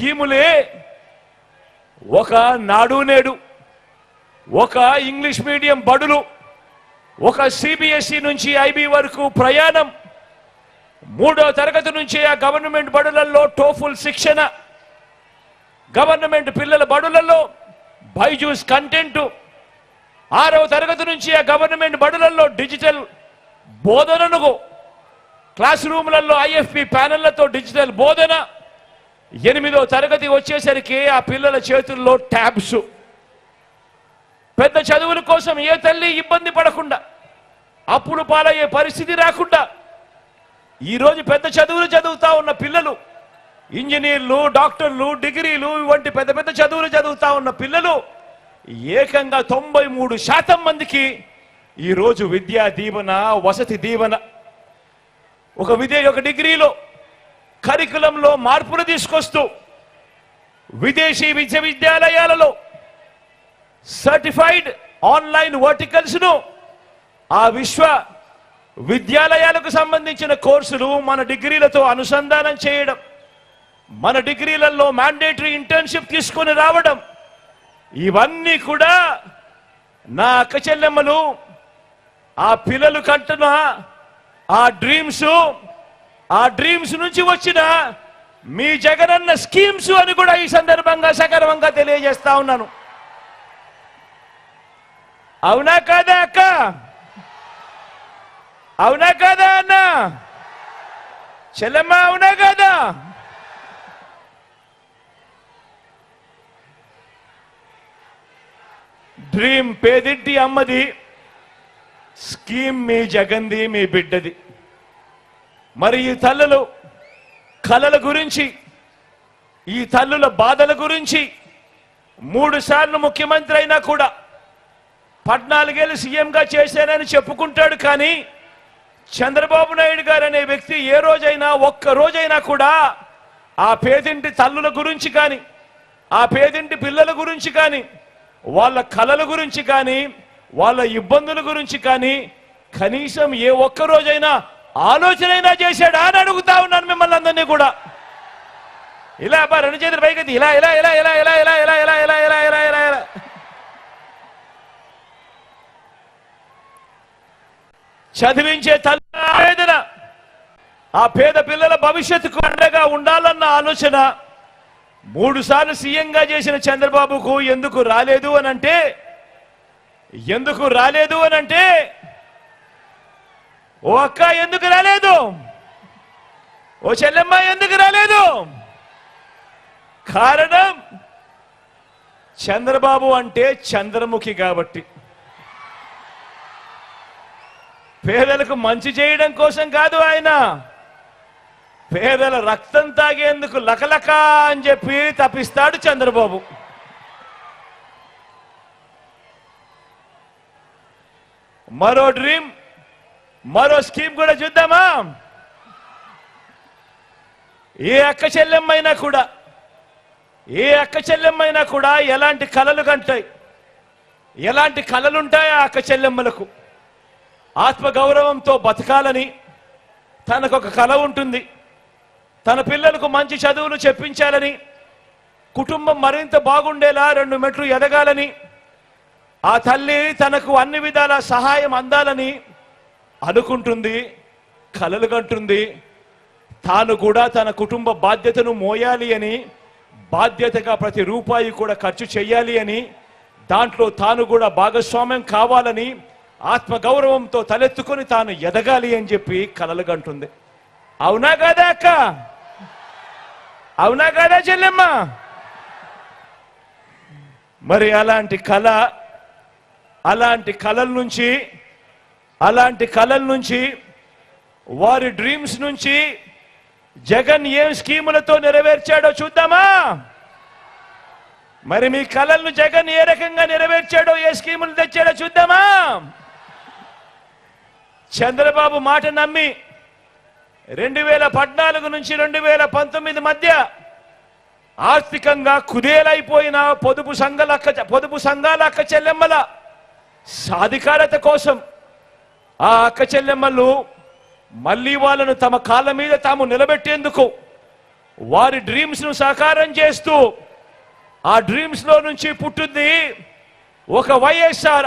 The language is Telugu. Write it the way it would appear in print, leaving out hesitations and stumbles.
స్కీములే ఒక నాడు నేడు, ఒక ఇంగ్లీష్ మీడియం బడులు, ఒక సిబిఎస్ఈ నుంచి ఐబీ వరకు ప్రయాణం, 3వ తరగతి నుంచి ఆ గవర్నమెంట్ బడులలో టోఫుల్ శిక్షణ, గవర్నమెంట్ పిల్లల బడులలో బైజూస్ కంటెంట్, 6వ తరగతి నుంచి ఆ గవర్నమెంట్ బడులలో డిజిటల్ బోధనను, క్లాస్ రూమ్లలో ఐఎఫ్పి ప్యానెళ్లతో డిజిటల్ బోధన, 8వ తరగతి వచ్చేసరికి ఆ పిల్లల చేతుల్లో ట్యాబ్స్. పెద్ద చదువుల కోసం ఏ తల్లి ఇబ్బంది పడకుండా, అప్పులు పాలయ్యే పరిస్థితి రాకుండా ఈరోజు పెద్ద చదువులు చదువుతా ఉన్న పిల్లలు, ఇంజనీర్లు, డాక్టర్లు, డిగ్రీలు వంటి పెద్ద పెద్ద చదువులు చదువుతా ఉన్న పిల్లలు ఏకంగా 93% మందికి ఈరోజు విద్యా దీవెన, వసతి దీవెన. ఒక డిగ్రీలో కరికులంలో మార్పులు తీసుకొస్తూ విదేశీ విశ్వవిద్యాలయాలలో సర్టిఫైడ్ ఆన్లైన్ వర్టికల్స్ ను ఆ విశ్వ విద్యాలయాలకు సంబంధించిన కోర్సులు మన డిగ్రీలతో అనుసంధానం చేయడం, మన డిగ్రీలలో మ్యాండేటరీ ఇంటర్న్షిప్ తీసుకొని రావడం, ఇవన్నీ కూడా నా అక్క చెల్లెమ్మలు ఆ పిల్లలు కంటున్న ఆ డ్రీమ్స్ నుంచి వచ్చిన మీ జగనన్న స్కీమ్స్ అని కూడా ఈ సందర్భంగా సగర్వంగా తెలియజేస్తా ఉన్నాను. అవునా కాదా అక్క? అవునా కాదా అన్న? చెల్లెమ్మ అవునా కాదా? డ్రీమ్ పేదింటి అమ్మది, స్కీమ్ మీ జగన్ది, మీ బిడ్డది. మరి ఈ తల్లులు కలల గురించి, ఈ తల్లుల బాధల గురించి 3 సార్లు ముఖ్యమంత్రి అయినా కూడా 14 ఏళ్ళు సీఎంగా చేశానని చెప్పుకుంటాడు. కానీ చంద్రబాబు నాయుడు గారు అనే వ్యక్తి ఏ రోజైనా, ఒక్క రోజైనా కూడా ఆ పేదింటి తల్లుల గురించి కానీ, ఆ పేదింటి పిల్లల గురించి కానీ, వాళ్ళ కలల గురించి కానీ, వాళ్ళ ఇబ్బందుల గురించి కానీ కనీసం ఏ ఒక్క రోజైనా ఆలోచనైనా చేశాడా అని అడుగుతా ఉన్నాను మిమ్మల్ని అందరినీ కూడా. ఇలా అబ్బా 2 చేతులు పైకి ఇలా ఇలా ఇలా ఇలా ఇలా ఇలా ఇలా ఇలా ఇలా ఇలా ఇలా ఇలా ఇలా చదివించే తల్లి ఆవేదన, ఆ పేద పిల్లల భవిష్యత్తుకు అండగా ఉండాలన్న ఆలోచన 3 సార్లు సీఎంగా చేసిన చంద్రబాబుకు ఎందుకు రాలేదు అనంటే ఓ అక్క ఎందుకు రాలేదు? ఓ చెల్లెమ్మ ఎందుకు రాలేదు? కారణం చంద్రబాబు అంటే చంద్రముఖి కాబట్టి. పేదలకు మంచి చేయడం కోసం కాదు ఆయన, పేదల రక్తం తాగేందుకు లకలక అని చెప్పి తప్పిస్తాడు చంద్రబాబు. మరో డ్రీమ్, మరో స్కీమ్ కూడా చూద్దామా? ఏ అక్క చెల్లెమ్మైనా కూడా ఎలాంటి కలలు కంటాయి, ఎలాంటి కలలుంటాయి ఆ అక్క చెల్లెమ్మలకు? ఆత్మగౌరవంతో బతకాలని తనకొక కల ఉంటుంది. తన పిల్లలకు మంచి చదువులు చెప్పించాలని, కుటుంబం మరింత బాగుండేలా 2 మెట్లు ఎదగాలని, ఆ తల్లి తనకు అన్ని విధాల సహాయం అందాలని అనుకుంటుంది, కలలు కంటుంది. తాను కూడా తన కుటుంబ బాధ్యతను మోయాలి అని, బాధ్యతగా ప్రతి రూపాయి కూడా ఖర్చు చేయాలి అని, దాంట్లో తాను కూడా భాగస్వామ్యం కావాలని, ఆత్మగౌరవంతో తలెత్తుకొని తాను ఎదగాలి అని చెప్పి కలలు కంటుంది. అవునా కాదా అక్క? అవునా కాదా చెల్లెమ్మ? మరి అలాంటి కలల నుంచి వారి డ్రీమ్స్ నుంచి జగన్ ఏం స్కీములతో నెరవేర్చాడో చూద్దామా? మరి మీ కలలను జగన్ ఏ రకంగా నెరవేర్చాడో, ఏ స్కీములు తెచ్చాడో చూద్దామా? చంద్రబాబు మాట నమ్మి 2014 నుంచి 2019 మధ్య ఆర్థికంగా కుదేలైపోయిన పొదుపు సంఘాల అక్క చెల్లెమ్మల సాధికారత కోసం ఆ అక్క చెల్లెమ్మలు మళ్ళీ వాళ్ళను తమ కాళ్ళ మీద తాము నిలబెట్టేందుకు వారి డ్రీమ్స్ ను సాకారం చేస్తూ ఆ డ్రీమ్స్ లో నుంచి పుట్టింది ఒక వైఎస్ఆర్